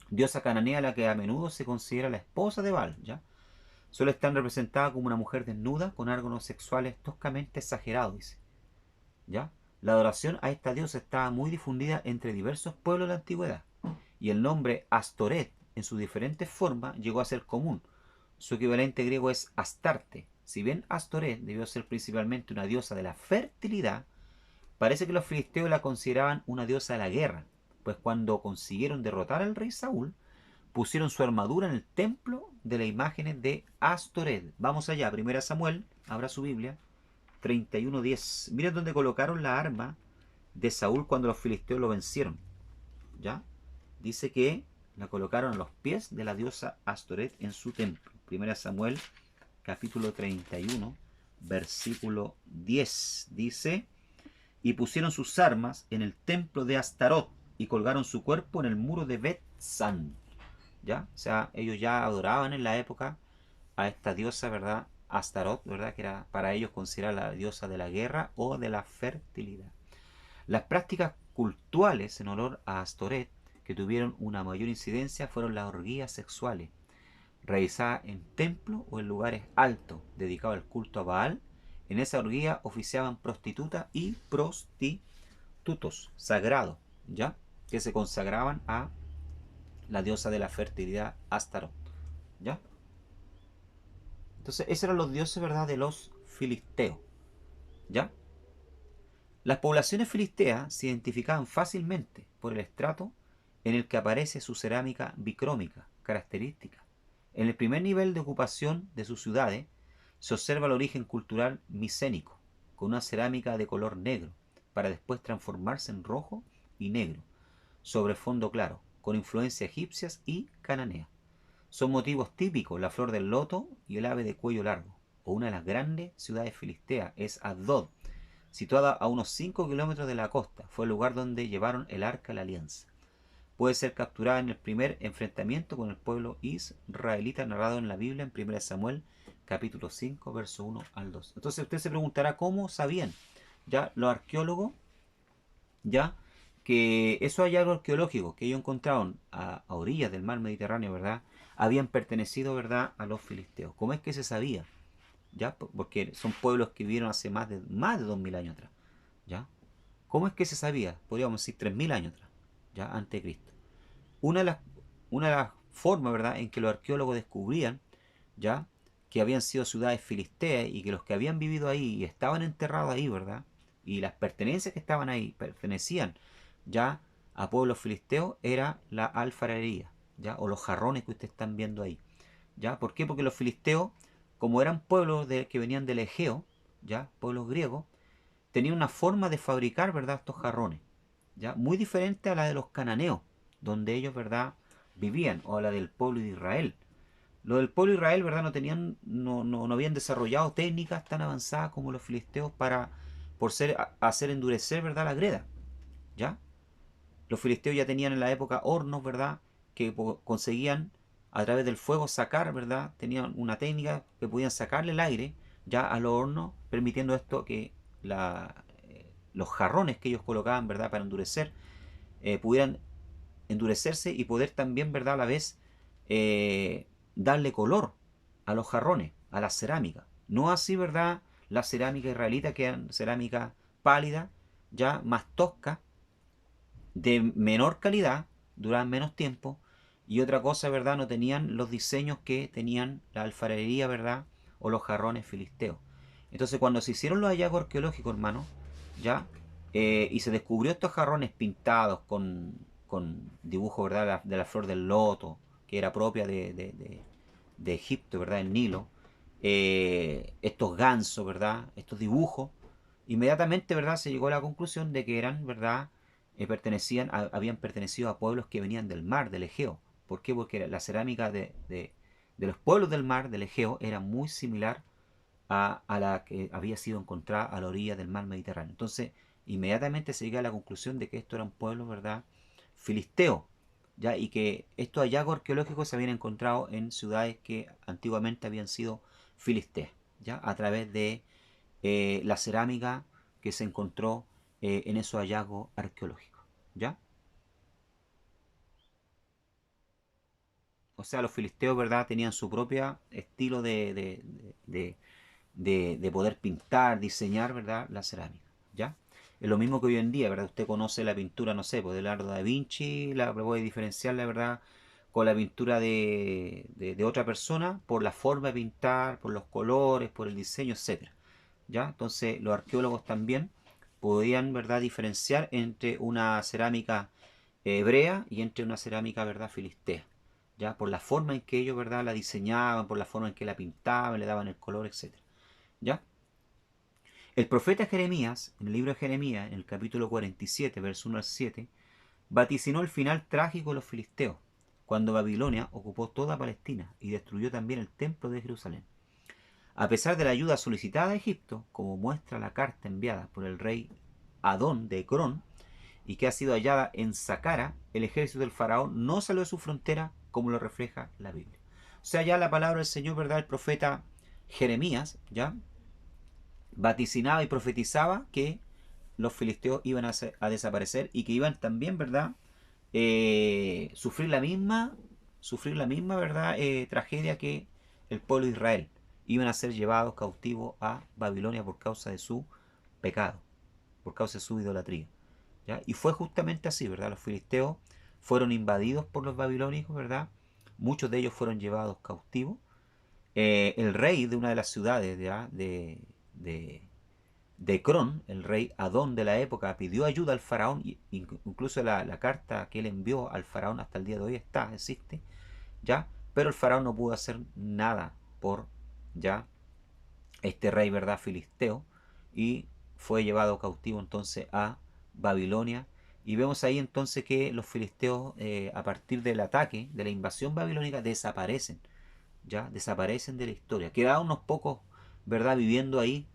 Diosa cananea la que a menudo se considera la esposa de Baal, ¿ya? Suele estar representada como una mujer desnuda con órganos sexuales toscamente exagerados, dice, ¿ya? La adoración a esta diosa estaba muy difundida entre diversos pueblos de la antigüedad, y el nombre Astoret, en sus diferentes formas, llegó a ser común. Su equivalente griego es Astarte. Si bien Astoret debió ser principalmente una diosa de la fertilidad, parece que los filisteos la consideraban una diosa de la guerra, pues cuando consiguieron derrotar al rey Saúl, pusieron su armadura en el templo de las imágenes de Astoret. Vamos allá, 1 Samuel, abra su Biblia, 31:10. Miren dónde colocaron la arma de Saúl cuando los filisteos lo vencieron. ¿Ya? Dice que la colocaron a los pies de la diosa Astoret en su templo. 1 Samuel, capítulo 31, versículo 10. Dice: y pusieron sus armas en el templo de Astarot y colgaron su cuerpo en el muro de Bet-San. ¿Ya? O sea, ellos ya adoraban en la época a esta diosa, ¿verdad? Astarot, ¿verdad? Que era para ellos considerada la diosa de la guerra o de la fertilidad. Las prácticas cultuales en honor a Astoret que tuvieron una mayor incidencia fueron las orgías sexuales, realizadas en templos o en lugares altos dedicados al culto a Baal. En esa orgía oficiaban prostitutas y prostitutos sagrados, ¿ya? Que se consagraban a la diosa de la fertilidad Astarot, ¿ya? Entonces, esos eran los dioses, ¿verdad? De los filisteos, ¿ya? Las poblaciones filisteas se identificaban fácilmente por el estrato en el que aparece su cerámica bicrómica, característica. En el primer nivel de ocupación de sus ciudades se observa el origen cultural micénico, con una cerámica de color negro, para después transformarse en rojo y negro, sobre fondo claro, con influencias egipcias y cananeas. Son motivos típicos la flor del loto y el ave de cuello largo. O una de las grandes ciudades filisteas es Asdod, situada a unos 5 kilómetros de la costa. Fue el lugar donde llevaron el arca de la alianza. Puede ser capturada en el primer enfrentamiento con el pueblo israelita narrado en la Biblia en 1 Samuel capítulo 5 verso 1 al 2. Entonces usted se preguntará cómo sabían ya los arqueólogos ya que esos hallazgos arqueológicos que ellos encontraron a orillas del mar Mediterráneo, ¿verdad? Habían pertenecido, ¿verdad?, a los filisteos. ¿Cómo es que se sabía? ¿Ya? Porque son pueblos que vivieron hace más de 2000 años atrás, ¿ya? ¿Cómo es que se sabía? Podríamos decir 3000 años atrás, ¿ya? Antes de Cristo. Una de las, una de las formas, ¿verdad?, en que los arqueólogos descubrían, ¿ya?, que habían sido ciudades filisteas y que los que habían vivido ahí y estaban enterrados ahí, ¿verdad?, y las pertenencias que estaban ahí pertenecían ya a pueblos filisteos, era la alfarería, ¿ya?, o los jarrones que ustedes están viendo ahí, ¿ya? ¿Por qué? Porque los filisteos, como eran pueblos que venían del Egeo, ¿ya?, pueblos griegos, tenían una forma de fabricar, ¿verdad?, estos jarrones, ¿ya?, muy diferente a la de los cananeos, donde ellos, ¿verdad?, vivían, o a la del pueblo de Israel. Lo del pueblo de Israel, ¿verdad?, no habían desarrollado técnicas tan avanzadas como los filisteos para hacer endurecer, ¿verdad?, la greda, ¿ya? Los filisteos ya tenían en la época hornos, ¿verdad?, que conseguían a través del fuego sacar, ¿verdad? Tenían una técnica que podían sacarle el aire ya a los hornos, permitiendo esto que los jarrones que ellos colocaban, ¿verdad?, para endurecer, pudieran endurecerse y poder también, ¿verdad?, a la vez darle color a los jarrones, a la cerámica. No así, ¿verdad?, la cerámica israelita, que eran cerámica pálida, ya más tosca, de menor calidad, duraban menos tiempo, y otra cosa, ¿verdad?, no tenían los diseños que tenían la alfarería, ¿verdad?, o los jarrones filisteos. Entonces cuando se hicieron los hallazgos arqueológicos, hermano, ya, y se descubrió estos jarrones pintados con dibujo, ¿verdad?, de la flor del loto, que era propia de Egipto, ¿verdad?, el Nilo, estos gansos, ¿verdad?, estos dibujos, inmediatamente, ¿verdad?, se llegó a la conclusión de que eran, ¿verdad?, habían pertenecido a pueblos que venían del mar, del Egeo. ¿Por qué? Porque la cerámica de los pueblos del mar, del Egeo, era muy similar a la que había sido encontrada a la orilla del mar Mediterráneo. Entonces, inmediatamente se llega a la conclusión de que esto era un pueblo, ¿verdad?, filisteo, ¿ya? Y que estos hallazgos arqueológicos se habían encontrado en ciudades que antiguamente habían sido filisteas, ¿ya? A través de la cerámica que se encontró en esos hallazgos arqueológicos, ¿ya? O sea, los filisteos, ¿verdad?, tenían su propio estilo de poder pintar, diseñar, ¿verdad?, la cerámica, ¿ya? Es lo mismo que hoy en día, ¿verdad? Usted conoce la pintura, no sé, pues de Leonardo da Vinci, la puede diferenciar, la verdad, con la pintura de otra persona por la forma de pintar, por los colores, por el diseño, etcétera, ¿ya? Entonces, los arqueólogos también podían, ¿verdad?, diferenciar entre una cerámica hebrea y entre una cerámica, ¿verdad?, filistea, ¿ya? Por la forma en que ellos, ¿verdad?, la diseñaban, por la forma en que la pintaban, le daban el color, etcétera, ¿ya? El profeta Jeremías, en el libro de Jeremías, en el capítulo 47, verso 1 al 7, vaticinó el final trágico de los filisteos, cuando Babilonia ocupó toda Palestina y destruyó también el templo de Jerusalén. A pesar de la ayuda solicitada a Egipto, como muestra la carta enviada por el rey Adón de Ecrón, y que ha sido hallada en Saqqara, el ejército del faraón no salió de su frontera, como lo refleja la Biblia. O sea, ya la palabra del Señor, ¿verdad? El profeta Jeremías, ¿ya?, vaticinaba y profetizaba que los filisteos iban a desaparecer y que iban también, ¿verdad?, sufrir la misma, ¿verdad?, tragedia que el pueblo de Israel. Iban a ser llevados cautivos a Babilonia por causa de su pecado, por causa de su idolatría, ¿ya? Y fue justamente así, ¿verdad? Los filisteos fueron invadidos por los babilónicos, ¿verdad? Muchos de ellos fueron llevados cautivos. El rey de una de las ciudades de, de Cron, el rey Adón de la época, pidió ayuda al faraón, incluso la carta que él envió al faraón hasta el día de hoy existe, ¿ya? Pero el faraón no pudo hacer nada por, ¿ya?, este rey, ¿verdad?, filisteo, y fue llevado cautivo entonces a Babilonia. Y vemos ahí entonces que los filisteos, a partir del ataque, de la invasión babilónica, desaparecen, ¿ya? Desaparecen de la historia. Quedaron unos pocos, ¿verdad?, viviendo ahí,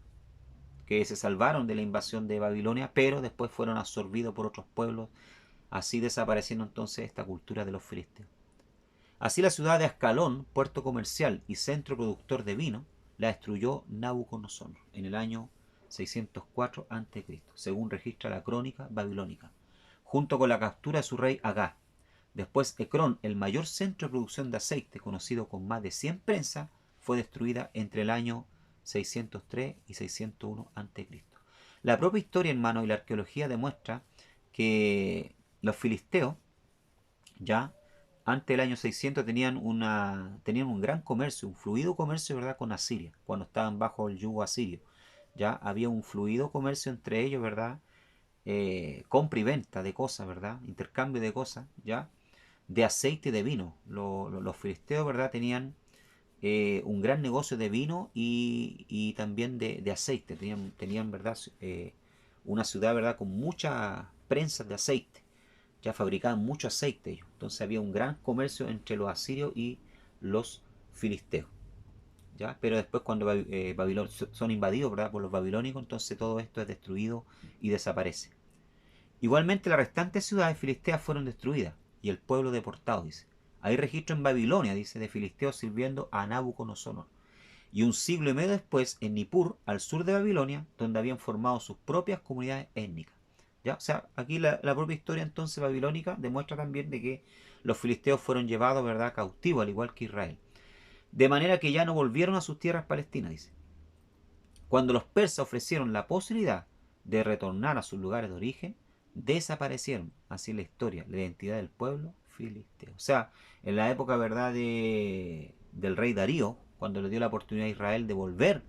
que se salvaron de la invasión de Babilonia, pero después fueron absorbidos por otros pueblos, así desapareciendo entonces esta cultura de los filisteos. Así la ciudad de Ascalón, puerto comercial y centro productor de vino, la destruyó Nabucodonosor en el año 604 a.C., según registra la crónica babilónica, junto con la captura de su rey Agá. Después Ecrón, el mayor centro de producción de aceite, conocido con más de 100 prensas, fue destruida entre el año 603 y 601 a.C. La propia historia, hermano, y la arqueología demuestra que los filisteos, ya antes del año 600, tenían un gran comercio, un fluido comercio, ¿verdad?, con Asiria, cuando estaban bajo el yugo asirio. Ya había un fluido comercio entre ellos, ¿verdad? Compra y venta de cosas, ¿verdad? Intercambio de cosas, ¿ya? De aceite y de vino. Los filisteos, ¿verdad?, tenían un gran negocio de vino y también de aceite. Tenían, ¿verdad?, una ciudad, ¿verdad?, con muchas prensas de aceite. Ya fabricaban mucho aceite ellos. Entonces había un gran comercio entre los asirios y los filisteos, ¿ya? Pero después cuando Babilonia son invadidos, ¿verdad?, por los babilónicos, entonces todo esto es destruido y desaparece. Igualmente las restantes ciudades filisteas fueron destruidas y el pueblo deportado, dice. Hay registro en Babilonia, dice, de filisteos sirviendo a Nabucodonosor. Y un siglo y medio después, en Nippur, al sur de Babilonia, donde habían formado sus propias comunidades étnicas. ¿Ya? O sea, aquí la propia historia entonces babilónica demuestra también de que los filisteos fueron llevados, ¿verdad?, cautivos, al igual que Israel. De manera que ya no volvieron a sus tierras palestinas, dice. Cuando los persas ofrecieron la posibilidad de retornar a sus lugares de origen, desaparecieron. Así la historia, la identidad del pueblo filisteo. O sea, en la época, ¿verdad?, del rey Darío, cuando le dio la oportunidad a Israel de volver,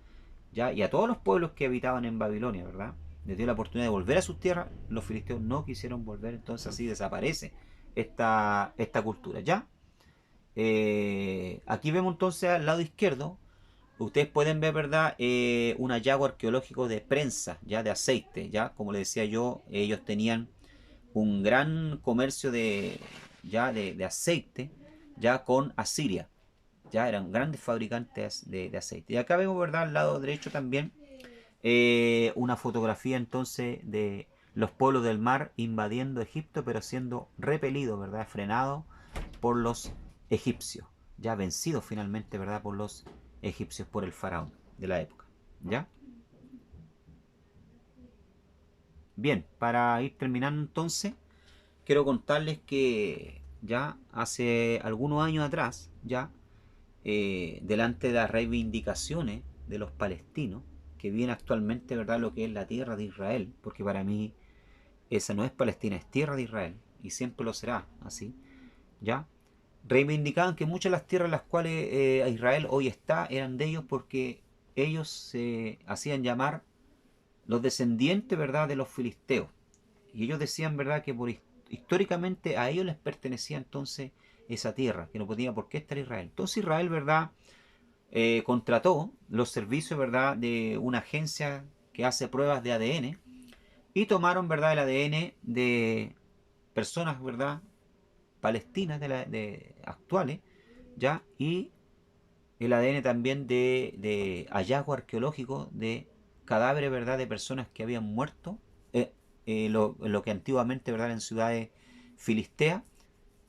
¿ya? Y a todos los pueblos que habitaban en Babilonia, ¿verdad? Les dio la oportunidad de volver a sus tierras, los filisteos no quisieron volver, entonces así desaparece esta cultura, ¿ya? Aquí vemos entonces al lado izquierdo, ustedes pueden ver, ¿verdad? Un hallazgo arqueológico de prensa, ya de aceite, ya como les decía yo, ellos tenían un gran comercio de aceite, ya con Asiria, ya eran grandes fabricantes de aceite. Y acá vemos, ¿verdad? Al lado derecho también una fotografía entonces de los pueblos del mar invadiendo Egipto, pero siendo repelidos, ¿verdad? Frenados por los egipcios, ya vencidos finalmente, ¿verdad? Por los egipcios, por el faraón de la época, ¿ya? Bien, para ir terminando entonces, quiero contarles que ya hace algunos años atrás, ya delante de las reivindicaciones de los palestinos, que viene actualmente, ¿verdad?, lo que es la tierra de Israel, porque para mí esa no es Palestina, es tierra de Israel, y siempre lo será así, ¿ya? Reivindicaban que muchas de las tierras en las cuales Israel hoy está eran de ellos porque ellos se hacían llamar los descendientes, ¿verdad?, de los filisteos. Y ellos decían, ¿verdad?, que históricamente a ellos les pertenecía entonces esa tierra, que no podía por qué estar Israel. Entonces Israel, ¿verdad?, contrató los servicios, ¿verdad?, de una agencia que hace pruebas de ADN y tomaron, ¿verdad?, el ADN de personas, ¿verdad?, palestinas de actuales, ¿ya? Y el ADN también de hallazgo arqueológico de cadáveres, ¿verdad?, de personas que habían muerto, lo que antiguamente, ¿verdad?, en ciudades filisteas,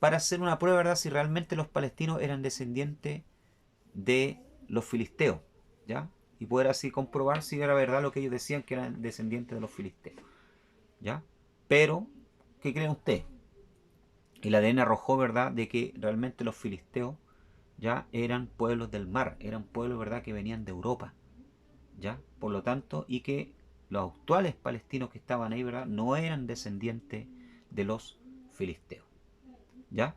para hacer una prueba, ¿verdad?, si realmente los palestinos eran descendientes de los filisteos, ¿ya? Y poder así comprobar si era verdad lo que ellos decían que eran descendientes de los filisteos, ¿ya? Pero, ¿qué creen ustedes? El ADN arrojó, ¿verdad?, de que realmente los filisteos ya eran pueblos del mar, eran pueblos, ¿verdad?, que venían de Europa, ¿ya? Por lo tanto, y que los actuales palestinos que estaban ahí, ¿verdad?, no eran descendientes de los filisteos, ¿ya?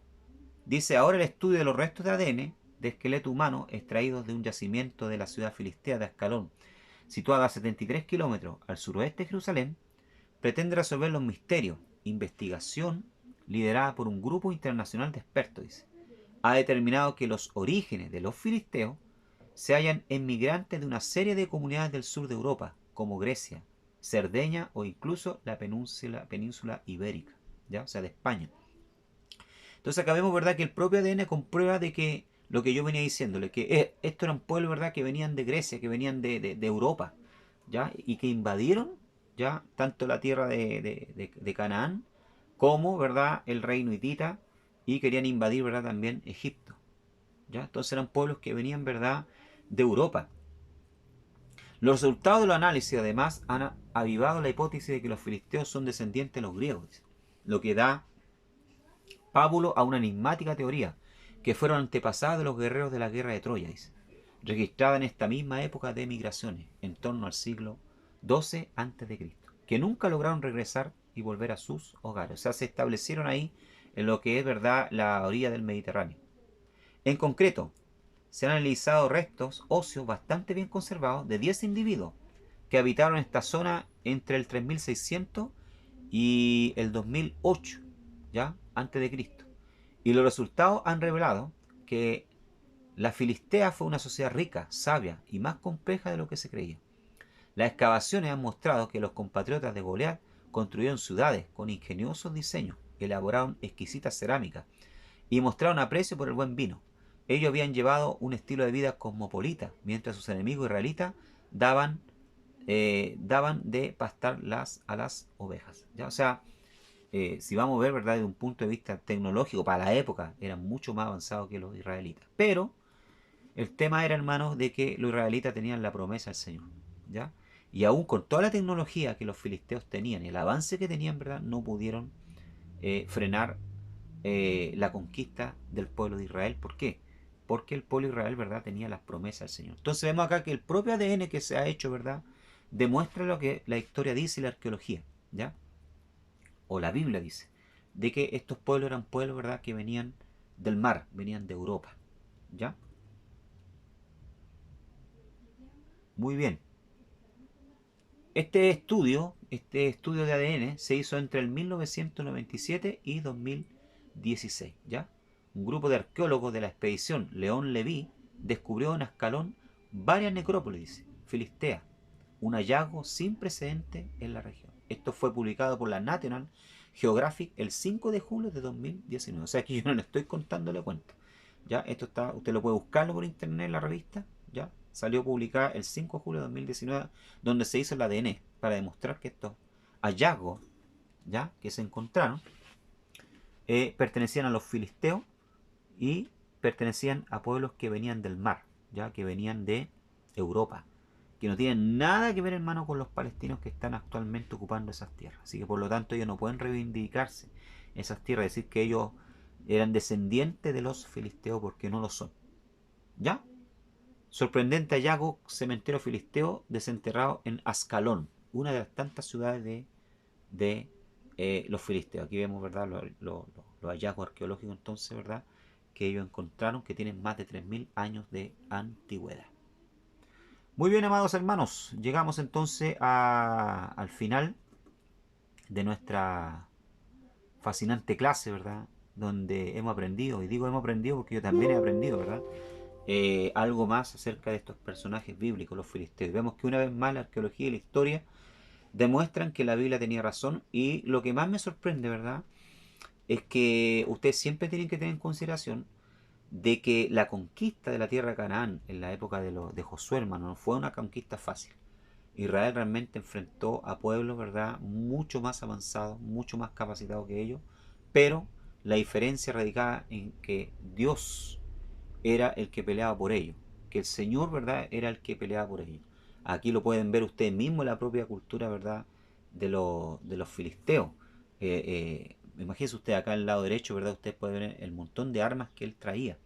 Dice, ahora el estudio de los restos de ADN de esqueleto humano extraídos de un yacimiento de la ciudad filistea de Ascalón, situada a 73 kilómetros al suroeste de Jerusalén, pretende resolver los misterios. Investigación liderada por un grupo internacional de expertos, dice, ha determinado que los orígenes de los filisteos se hallan en migrantes de una serie de comunidades del sur de Europa, como Grecia, Cerdeña o incluso la península ibérica, ¿ya? O sea, de España. Entonces acá vemos, ¿verdad?, que el propio ADN comprueba de que lo que yo venía diciéndole, que estos eran pueblos, ¿verdad?, que venían de Grecia, que venían de Europa, ¿ya? Y que invadieron, ¿ya?, tanto la tierra de Canaán como, ¿verdad?, el reino hitita, y querían invadir, ¿verdad?, también Egipto, ¿ya? Entonces eran pueblos que venían, ¿verdad?, de Europa. Los resultados de los análisis, además, han avivado la hipótesis de que los filisteos son descendientes de los griegos, lo que da pábulo a una enigmática teoría, que fueron antepasadas de los guerreros de la guerra de Troya, registrada en esta misma época de migraciones, en torno al siglo XII a.C., que nunca lograron regresar y volver a sus hogares. O sea, se establecieron ahí en lo que es, verdad, la orilla del Mediterráneo. En concreto, se han analizado restos óseos bastante bien conservados de 10 individuos que habitaron esta zona entre el 3600 y el 2008, ¿ya?, antes de Cristo. Y los resultados han revelado que la Filistea fue una sociedad rica, sabia y más compleja de lo que se creía. Las excavaciones han mostrado que los compatriotas de Goliat construyeron ciudades con ingeniosos diseños, elaboraron exquisitas cerámicas y mostraron aprecio por el buen vino. Ellos habían llevado un estilo de vida cosmopolita, mientras sus enemigos israelitas daban de pastar a las ovejas, ¿ya? O sea, si vamos a ver, ¿verdad?, desde un punto de vista tecnológico, para la época eran mucho más avanzados que los israelitas. Pero el tema era, hermanos, de que los israelitas tenían la promesa del Señor, ¿ya? Y aún con toda la tecnología que los filisteos tenían, el avance que tenían, ¿verdad?, no pudieron frenar la conquista del pueblo de Israel. ¿Por qué? Porque el pueblo de Israel, ¿verdad?, tenía las promesas del Señor. Entonces vemos acá que el propio ADN que se ha hecho, ¿verdad?, demuestra lo que la historia dice y la arqueología, ¿ya? O la Biblia dice, de que estos pueblos eran pueblos, ¿verdad?, que venían del mar, venían de Europa, ¿ya? Muy bien. Este estudio de ADN se hizo entre el 1997 y 2016, ¿ya? Un grupo de arqueólogos de la expedición León Leví descubrió en Ascalón varias necrópolis filisteas, un hallazgo sin precedente en la región. Esto fue publicado por la National Geographic el 5 de julio de 2019. O sea que yo no le estoy contando el cuento. ¿Ya? Esto está, usted lo puede buscarlo por internet en la revista. ¿Ya? Salió publicada el 5 de julio de 2019, donde se hizo el ADN para demostrar que estos hallazgos, ¿ya?, que se encontraron pertenecían a los filisteos y pertenecían a pueblos que venían del mar, ya que venían de Europa, que no tienen nada que ver, hermano, con los palestinos que están actualmente ocupando esas tierras. Así que por lo tanto ellos no pueden reivindicarse esas tierras, decir que ellos eran descendientes de los filisteos, porque no lo son. ¿Ya? Sorprendente hallazgo, cementerio filisteo desenterrado en Ascalón, una de las tantas ciudades de los filisteos. Aquí vemos, ¿verdad?, los hallazgos arqueológicos, entonces, ¿verdad?, que ellos encontraron, que tienen más de 3000 años de antigüedad. Muy bien, amados hermanos, llegamos entonces al final de nuestra fascinante clase, ¿verdad?, donde hemos aprendido, y digo hemos aprendido porque yo también he aprendido, ¿verdad?, algo más acerca de estos personajes bíblicos, los filisteos. Vemos que una vez más la arqueología y la historia demuestran que la Biblia tenía razón, y lo que más me sorprende, ¿verdad?, es que ustedes siempre tienen que tener en consideración de que la conquista de la tierra de Canaán en la época de Josué, hermano, no fue una conquista fácil. Israel realmente enfrentó a pueblos, ¿verdad?, mucho más avanzados, mucho más capacitados que ellos, pero la diferencia radicaba en que Dios era el que peleaba por ellos, que el Señor, ¿verdad?, era el que peleaba por ellos. Aquí lo pueden ver ustedes mismos en la propia cultura, ¿verdad?, de los filisteos. Imagínense usted acá al lado derecho, ¿verdad? Usted puede ver el montón de armas que él traía.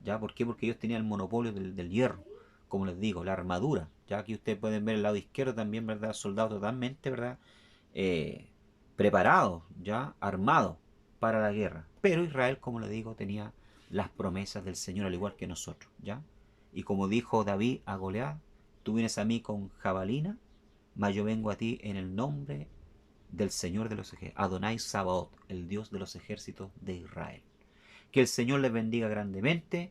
¿Ya? ¿Por qué? Porque ellos tenían el monopolio del hierro, como les digo, la armadura. Ya aquí ustedes pueden ver el lado izquierdo también, ¿verdad? Soldados totalmente, ¿verdad?, Eh, preparados, ya, armados para la guerra. Pero Israel, como les digo, tenía las promesas del Señor, al igual que nosotros, ¿ya? Y como dijo David a Goliat, tú vienes a mí con jabalina, mas yo vengo a ti en el nombre del Señor de los ejércitos, Adonai Sabaoth, el Dios de los ejércitos de Israel. Que el Señor les bendiga grandemente.